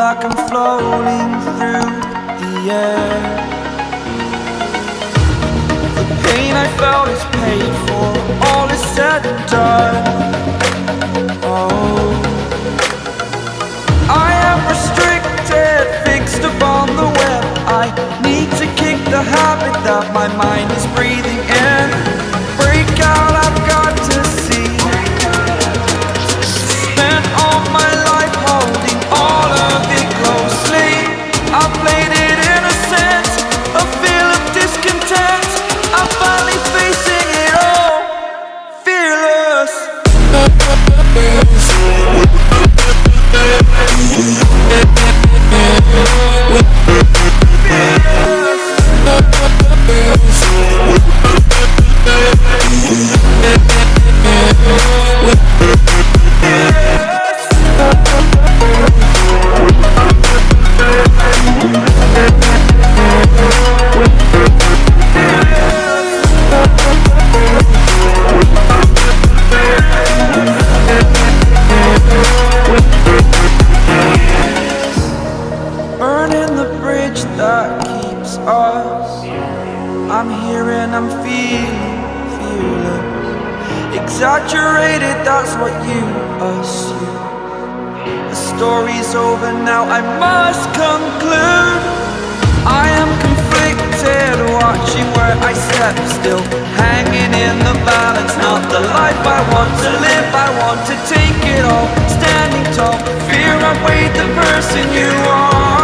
like I'm floating through the air. The pain I felt is paid for, all is said and done. Oh, I am restricted, fixed upon the web. I need to kick the habit that my mind is breathing in. Break out, I've got to see. Spent all my life holding all of it closely. I played it innocent, a feel of discontent. I'm finally facing it all, fearless. Burning the bridge that keeps us. I'm here and I'm feeling fearless. Exaggerated, that's what you assume. The story's over now, I must conclude. I am conflicted, watching where I step still, hanging in the balance. Not the life I want to live, I want to take it all. Standing tall, fear I've weighed the person you are.